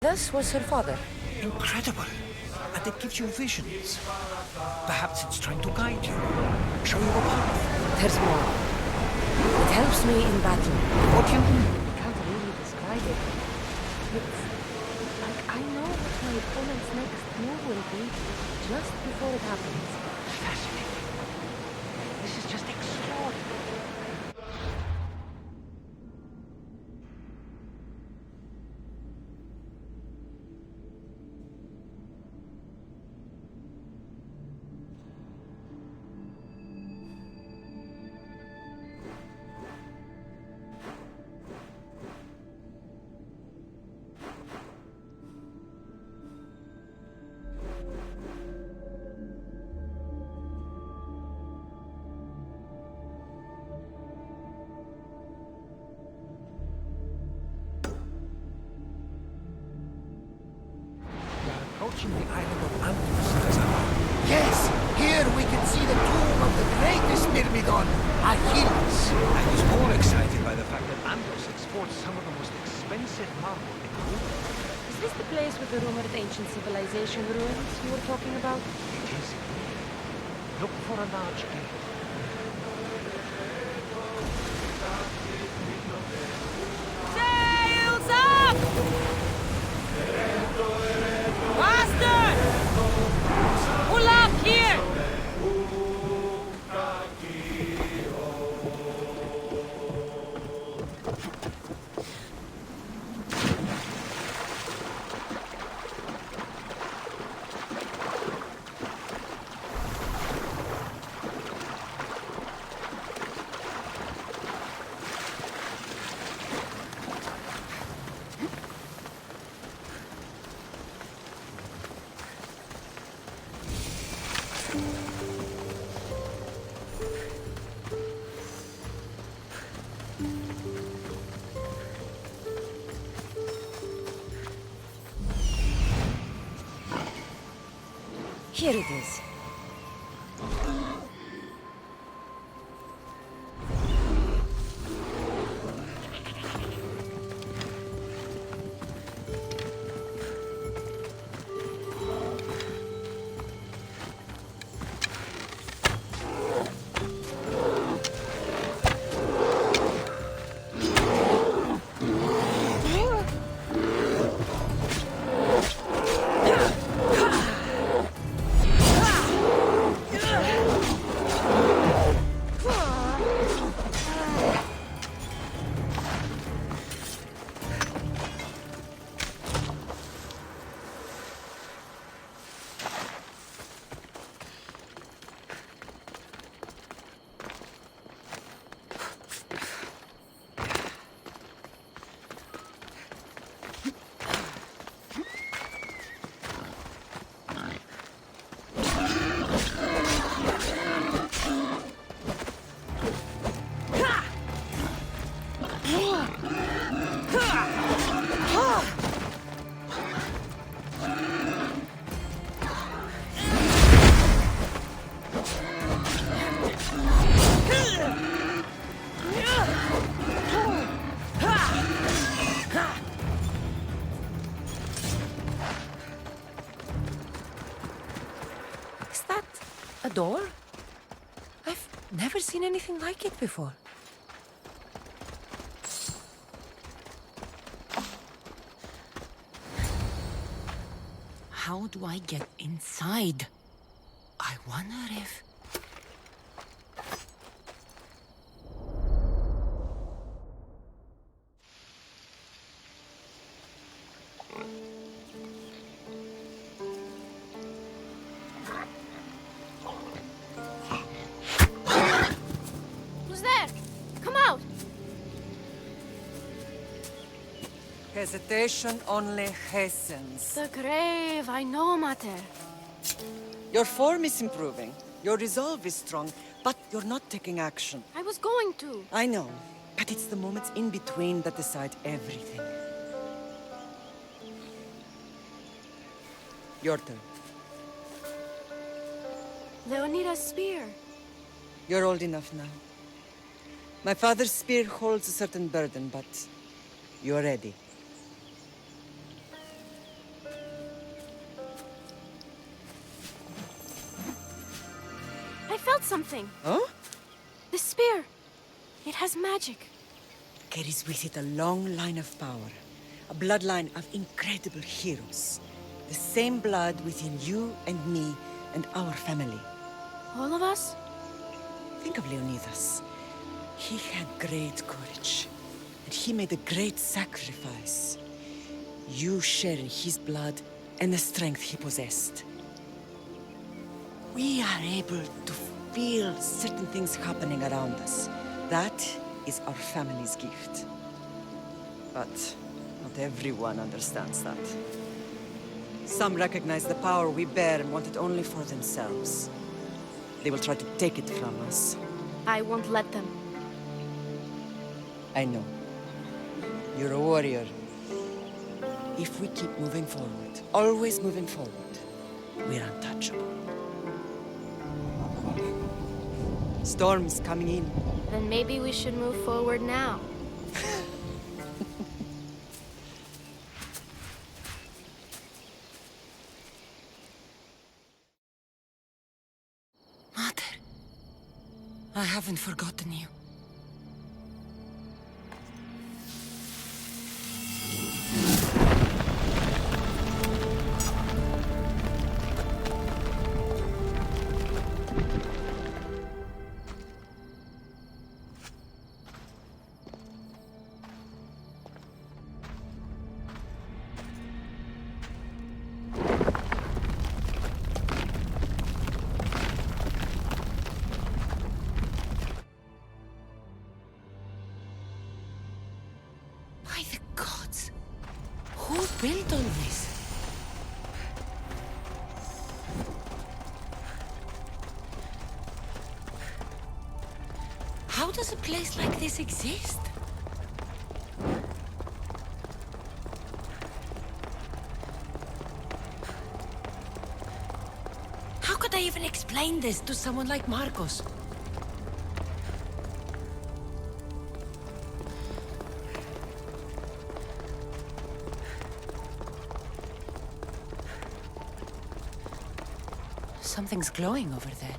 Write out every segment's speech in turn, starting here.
This was her father. Incredible. And it gives you visions. Perhaps it's trying to guide you, show you a path. There's more. It helps me in battle. What do you mean? I can't really describe it. It's like I know what my opponent's next move will be just before it happens. Fascinating. This is just extraordinary. Approaching the island of Andros.Cassandra. Yes! Here we can see the tomb of the greatest Myrmidon, Achilles. I was more excited by the fact that Andros exports some of the most expensive marble in the world. Is this the place with the rumored ancient civilization ruins you were talking about? It is. Look for a large gate. Sails up! Faster! Pull up here! Here it is. A door? I've never seen anything like it before. How do I get inside? I wonder if... Hesitation only hastens. The grave, I know, Mater. Your form is improving. Your resolve is strong, but you're not taking action. I was going to. I know, but it's the moments in between that decide everything. Your turn. Leonidas' spear. You're old enough now. My father's spear holds a certain burden, but you're ready. out something. Huh? The spear. It has magic. Carries with it a long line of power. A bloodline of incredible heroes. The same blood within you and me and our family. All of us? Think of Leonidas. He had great courage. And he made a great sacrifice. You share in his blood and the strength he possessed. We are able to feel certain things happening around us. That is our family's gift. But not everyone understands that. Some recognize the power we bear and want it only for themselves. They will try to take it from us. I won't let them. I know. You're a warrior. If we keep moving forward, always moving forward, we're untouchable. Storm's coming in. Then maybe we should move forward now. Mother, I haven't forgotten you. By the gods! Who built all this? How does a place like this exist? How could I even explain this to someone like Marcos? Something's glowing over there.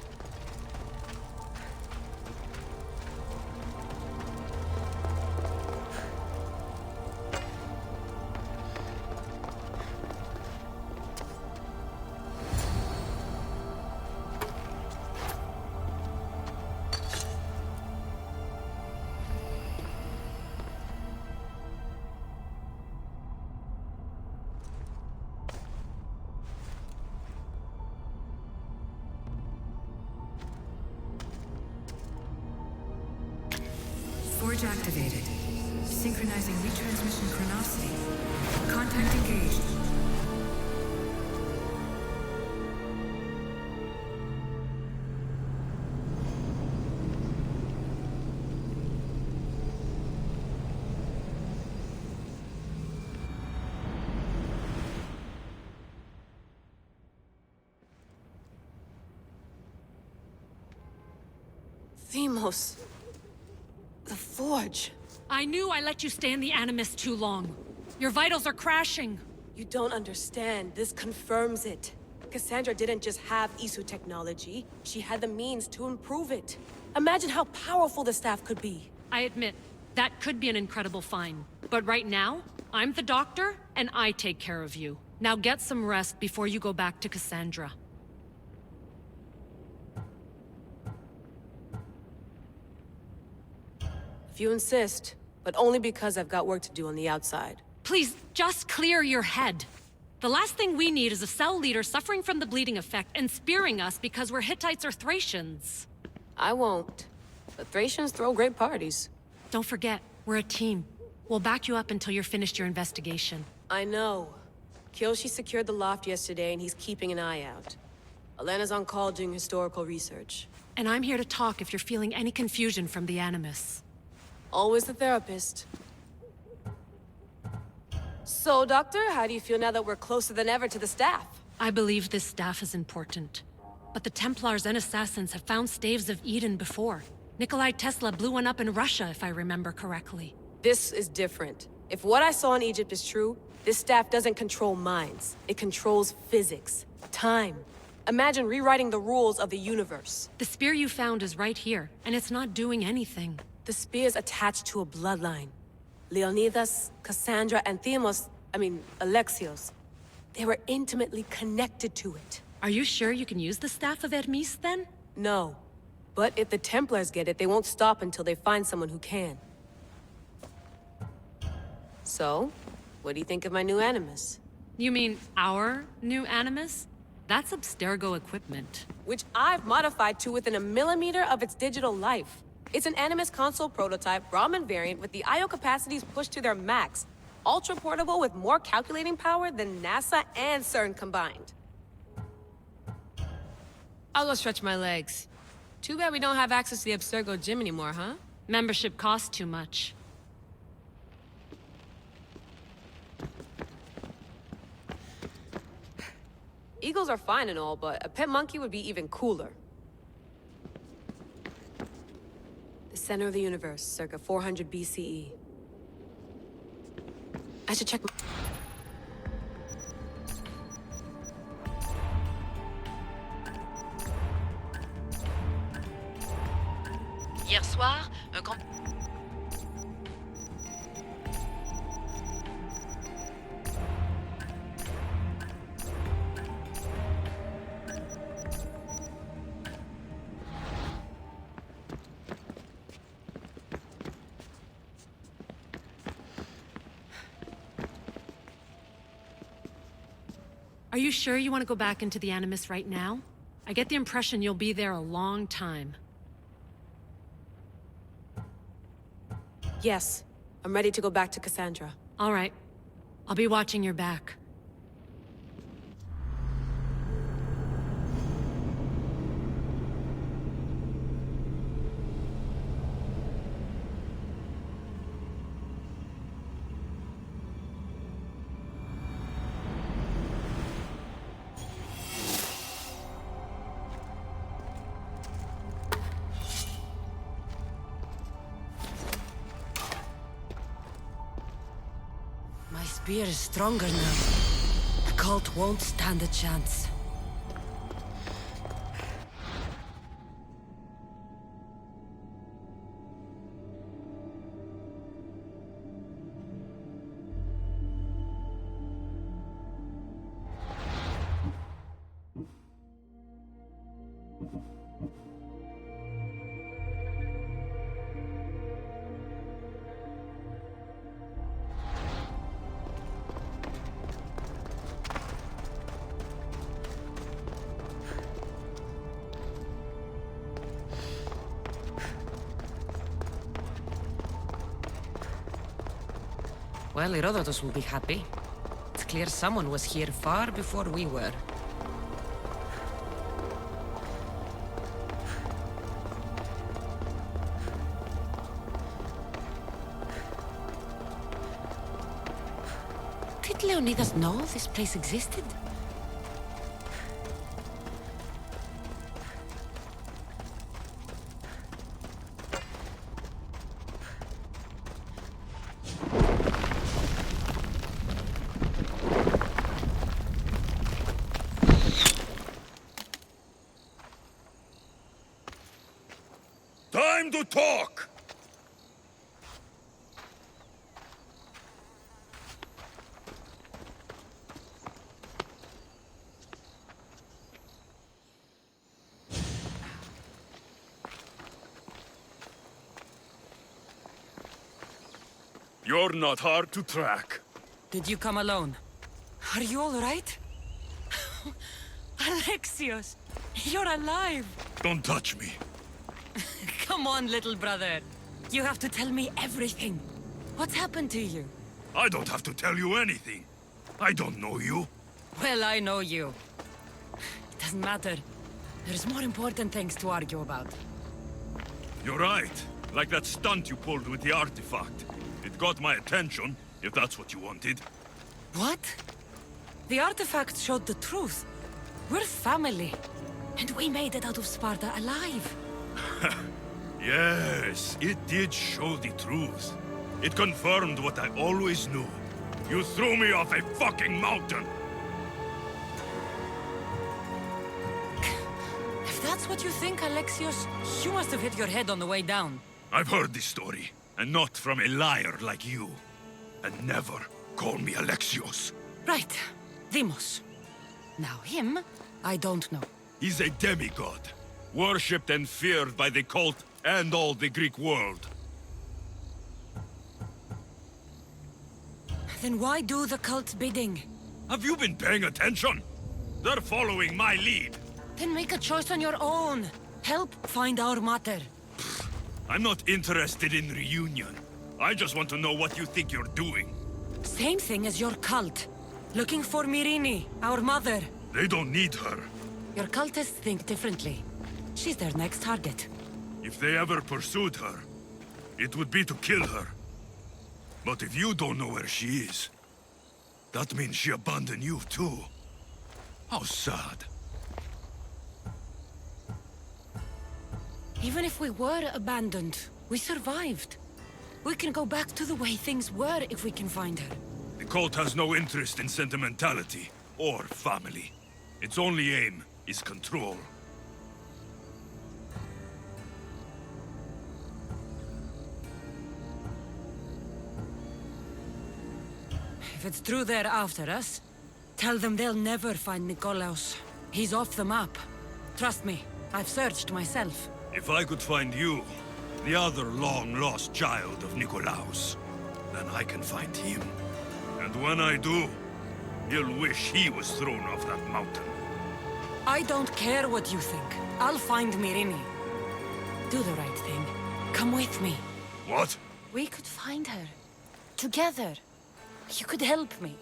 Forge activated. Synchronizing retransmission chronicity. Contact engaged. Themos. The forge. I knew I let you stay in the Animus too long. Your vitals are crashing. You don't understand. This confirms it. Cassandra didn't just have Isu technology. She had the means to improve it. Imagine how powerful the staff could be. I admit, that could be an incredible find. But right now, I'm the doctor, and I take care of you. Now get some rest before you go back to Cassandra. If you insist, but only because I've got work to do on the outside. Please, just clear your head. The last thing we need is a cell leader suffering from the bleeding effect and spearing us because we're Hittites or Thracians. I won't. The Thracians throw great parties. Don't forget, we're a team. We'll back you up until you're finished your investigation. I know. Kyoshi secured the loft yesterday and he's keeping an eye out. Elena's on call doing historical research. And I'm here to talk if you're feeling any confusion from the Animus. Always the therapist. So, Doctor, how do you feel now that we're closer than ever to the staff? I believe this staff is important. But the Templars and Assassins have found staves of Eden before. Nikolai Tesla blew one up in Russia, if I remember correctly. This is different. If what I saw in Egypt is true, this staff doesn't control minds. It controls physics, time, Imagine rewriting the rules of the universe. The spear you found is right here, and it's not doing anything. The spear's attached to a bloodline. Leonidas, Cassandra, and Alexios. They were intimately connected to it. Are you sure you can use the Staff of Hermes, then? No. But if the Templars get it, they won't stop until they find someone who can. So, what do you think of my new Animus? You mean our new Animus? That's Abstergo equipment. Which I've modified to within a millimeter of its digital life. It's an Animus console prototype, Brahmin variant, with the I/O capacities pushed to their max. Ultra-portable with more calculating power than NASA and CERN combined. I'll go stretch my legs. Too bad we don't have access to the Abstergo gym anymore, huh? Membership costs too much. Eagles are fine and all, but a pet monkey would be even cooler. The center of the universe, circa 400 BCE. I should check. Hier soir, un grand... Are you sure you want to go back into the Animus right now? I get the impression you'll be there a long time. Yes. I'm ready to go back to Cassandra. All right. I'll be watching your back. My spear is stronger now. The cult won't stand a chance. Well, Herodotos will be happy. It's clear someone was here far before we were. Did Leonidas know this place existed? Time to talk! You're not hard to track. Did you come alone? Are you all right? Alexios, you're alive! Don't touch me. Come on, little brother. You have to tell me everything. What's happened to you? I don't have to tell you anything. I don't know you. Well, I know you. It doesn't matter. There's more important things to argue about. You're right. Like that stunt you pulled with the artifact. It got my attention, if that's what you wanted. What? The artifact showed the truth. We're family. And we made it out of Sparta alive. Yes, it did show the truth. It confirmed what I always knew. You threw me off a fucking mountain! that's what you think, Alexios? You must have hit your head on the way down. I've heard this story, and not from a liar like you. And never call me Alexios. Right. Demos. Now him, I don't know. He's a demigod, worshipped and feared by the cult and all the Greek world. Then why do the cult's bidding? Have you been paying attention? They're following my lead. Then make a choice on your own. Help find our mater. I'm not interested in reunion. I just want to know what you think you're doing. Same thing as your cult. Looking for Myrrine, our mother. They don't need her. Your cultists think differently. She's their next target. If they ever pursued her, it would be to kill her. But if you don't know where she is, that means she abandoned you too. How sad. Even if we were abandoned, we survived. We can go back to the way things were if we can find her. The cult has no interest in sentimentality or family. Its only aim is control. If it's true they're after us, tell them they'll never find Nikolaos. He's off the map. Trust me, I've searched myself. If I could find you, the other long-lost child of Nikolaos, then I can find him. And when I do, he'll wish he was thrown off that mountain. I don't care what you think. I'll find Myrrine. Do the right thing. Come with me. What? We could find her. Together. You could help me.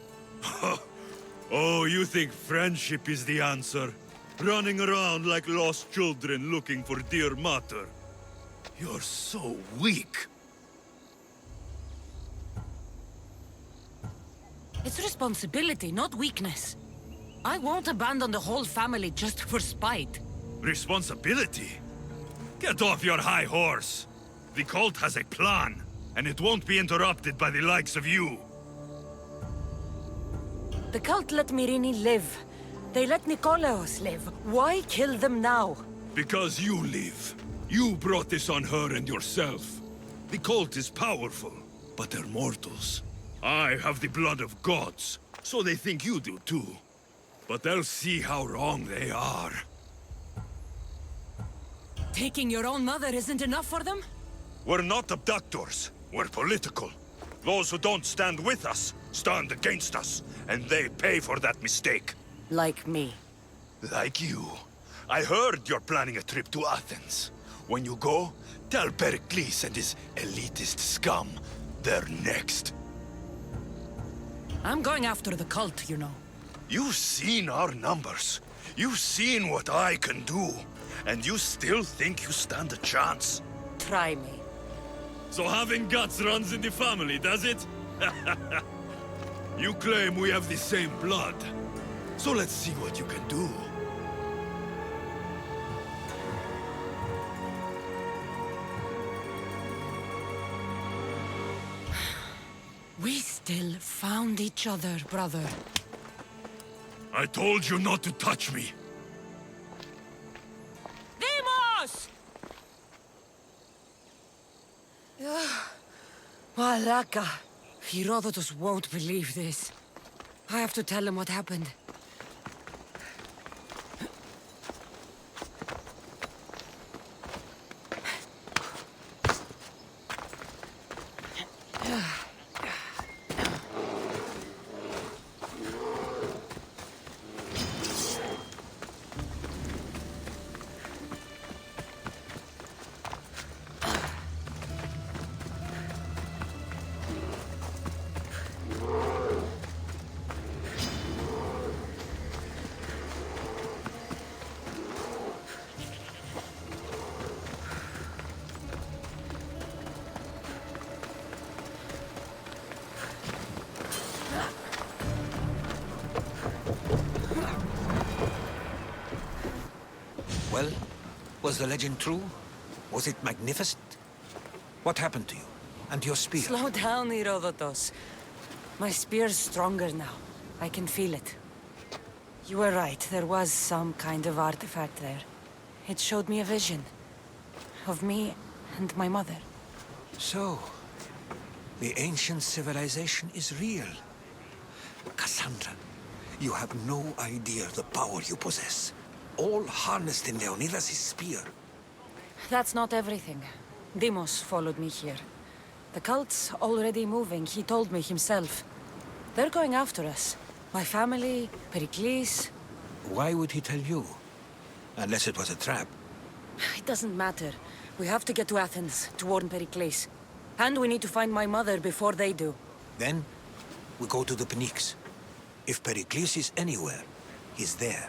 Oh, you think friendship is the answer? Running around like lost children looking for dear mater. You're so weak. It's responsibility, not weakness. I won't abandon the whole family just for spite. Responsibility? Get off your high horse. The cult has a plan, and it won't be interrupted by the likes of you. The cult let Myrrine live. They let Nikolaos live. Why kill them now? Because you live. You brought this on her and yourself. The cult is powerful, but they're mortals. I have the blood of gods, so they think you do too. But they'll see how wrong they are. Taking your own mother isn't enough for them? We're not abductors. We're political. Those who don't stand with us stand against us, and they pay for that mistake. Like me. Like you. I heard you're planning a trip to Athens. When you go, tell Pericles and his elitist scum they're next. I'm going after the cult, you know. You've seen our numbers. You've seen what I can do. And you still think you stand a chance? Try me. So having guts runs in the family, does it? You claim we have the same blood. So let's see what you can do. We still found each other, brother. I told you not to touch me. Demos! Malaka. Herodotos won't believe this. I have to tell him what happened. Well, was the legend true? Was it magnificent? What happened to you? And your spear? Slow down, Herodotos. My spear's stronger now. I can feel it. You were right, there was some kind of artifact there. It showed me a vision. Of me and my mother. So, the ancient civilization is real. Cassandra, you have no idea the power you possess. All harnessed in Leonidas' spear. That's not everything. Deimos followed me here. The cult's already moving, he told me himself. They're going after us. My family, Pericles. Why would he tell you? Unless it was a trap. It doesn't matter. We have to get to Athens to warn Pericles. And we need to find my mother before they do. Then, we go to the Pynx. If Pericles is anywhere, he's there.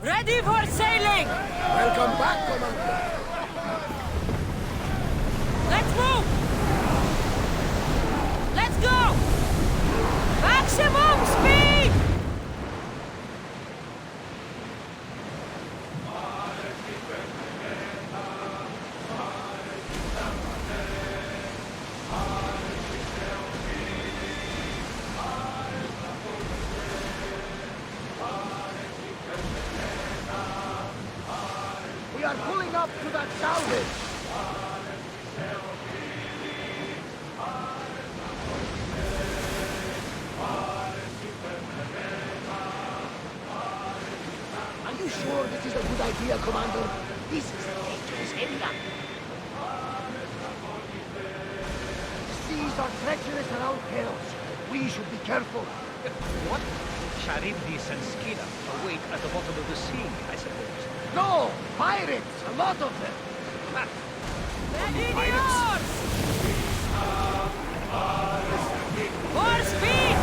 Ready for sailing! Welcome back, Commander. Let's move! Let's go! Maximum speed! We are pulling up to that salvage. Are you sure this is a good idea, Commander? This is a dangerous area. The seas are treacherous around Chaos. We should be careful. What? Charybdis and Scylla await at the bottom of the sea, I suppose. No! Pirates! A lot of them! Ready the oars! More speed!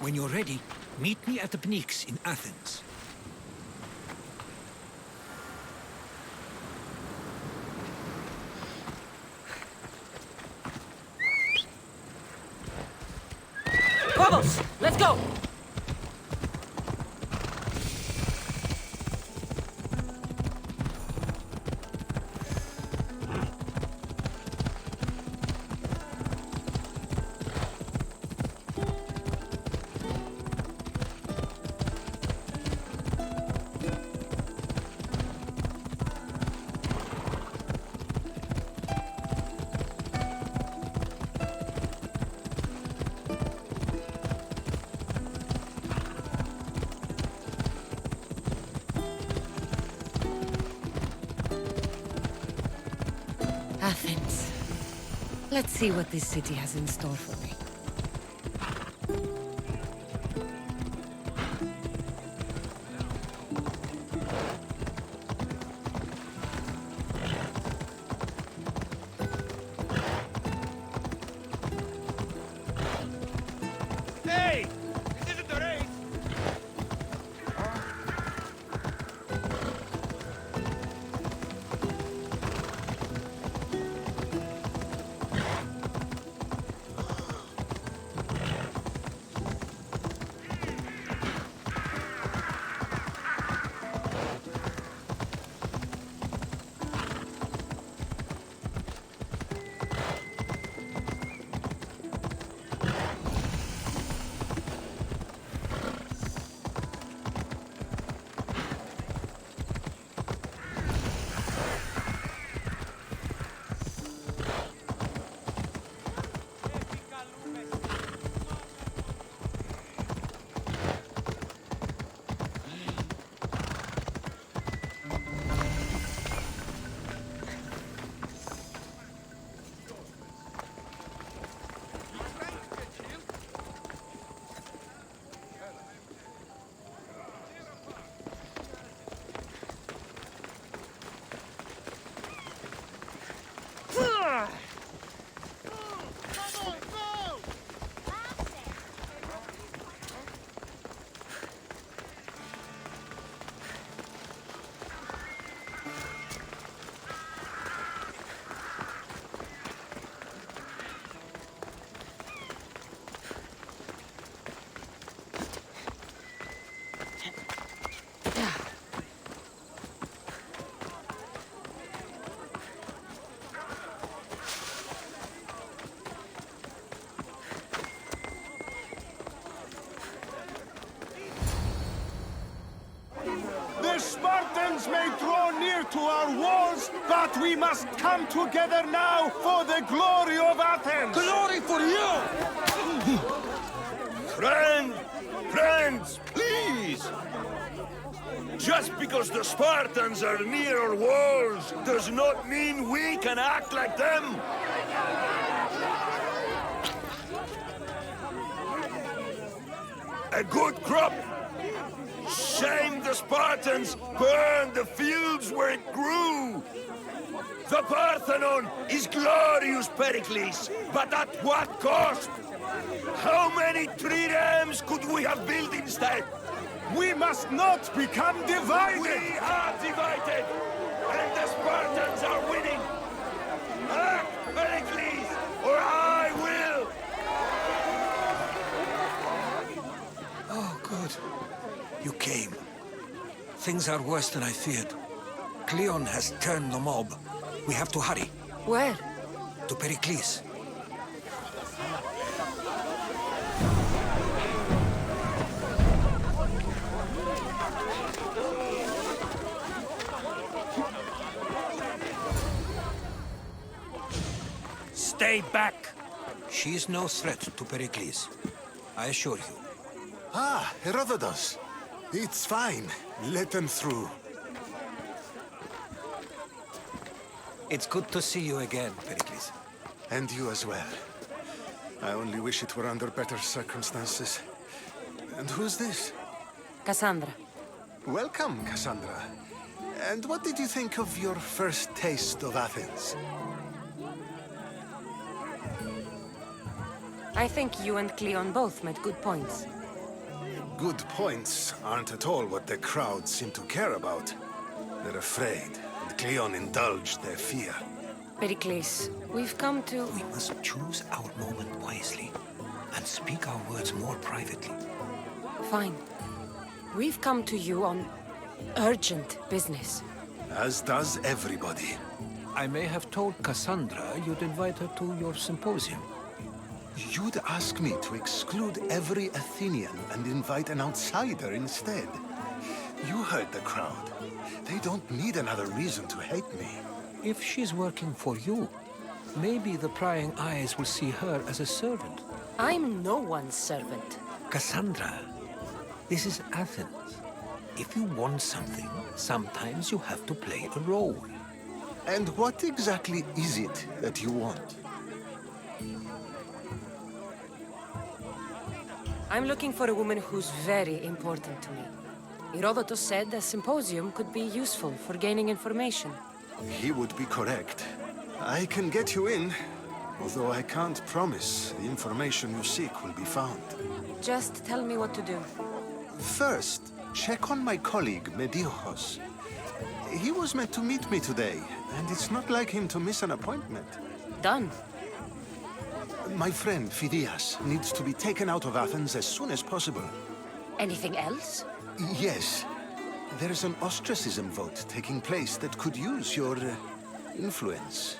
When you're ready, meet me at the Pynx in Athens. Vamos! Let's go! Athens. Let's see what this city has in store for me. Hey! This isn't the race! The Spartans may draw near to our walls, but we must come together now for the glory of Athens! Glory for you! Friends, please! Just because the Spartans are near our walls does not mean we can act like them! A good crop! Shame the Spartans burned the fields where it grew! The Parthenon is glorious, Pericles, but at what cost? How many triremes could we have built instead? We must not become divided! We are divided! And the Spartans are winning! Act, Pericles, or I will! Oh, good. You came. Things are worse than I feared. Cleon has turned the mob. We have to hurry. Where? To Pericles. Stay back! She is no threat to Pericles. I assure you. Ah, Herodotos. It's fine. Let them through. It's good to see you again, Pericles. And you as well. I only wish it were under better circumstances. And who's this? Cassandra. Welcome, Cassandra. And what did you think of your first taste of Athens? I think you and Cleon both made good points. Good points aren't at all what the crowd seem to care about. They're afraid, and Cleon indulged their fear. Pericles, we've come to... We must choose our moment wisely, and speak our words more privately. Fine. We've come to you on urgent business. As does everybody. I may have told Cassandra you'd invite her to your symposium. You'd ask me to exclude every Athenian and invite an outsider instead. You heard the crowd. They don't need another reason to hate me. If she's working for you, maybe the prying eyes will see her as a servant. I'm no one's servant. Cassandra, this is Athens. If you want something, sometimes you have to play a role. And what exactly is it that you want? I'm looking for a woman who's very important to me. Herodotos said a symposium could be useful for gaining information. He would be correct. I can get you in, Although I can't promise the information you seek will be found. Just tell me what to do. First, check on my colleague, Mediochos. He was meant to meet me today, and it's not like him to miss an appointment. Done. My friend, Phidias, needs to be taken out of Athens as soon as possible. Anything else? Yes. There's an ostracism vote taking place that could use your influence.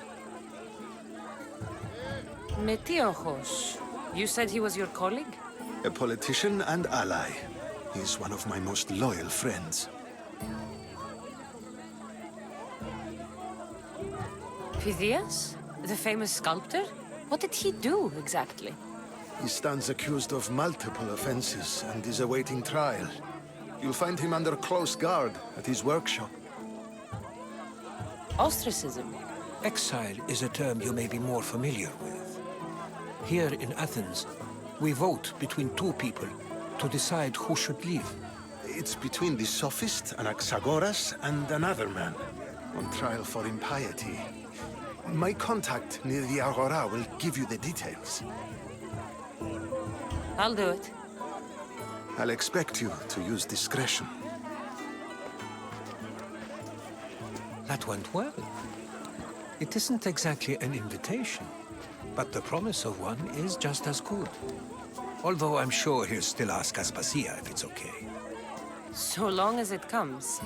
Metiochos. You said he was your colleague? A politician and ally. He's one of my most loyal friends. Phidias? The famous sculptor? What did he do, exactly? He stands accused of multiple offenses and is awaiting trial. You'll find him under close guard at his workshop. Ostracism? Exile is a term you may be more familiar with. Here in Athens, we vote between two people to decide who should leave. It's between the sophist Anaxagoras and another man, on trial for impiety. My contact near the Agora will give you the details. I'll do it. I'll expect you to use discretion. That went well. It isn't exactly an invitation, but the promise of one is just as good. Although I'm sure he'll still ask Aspasia if it's okay. So long as it comes.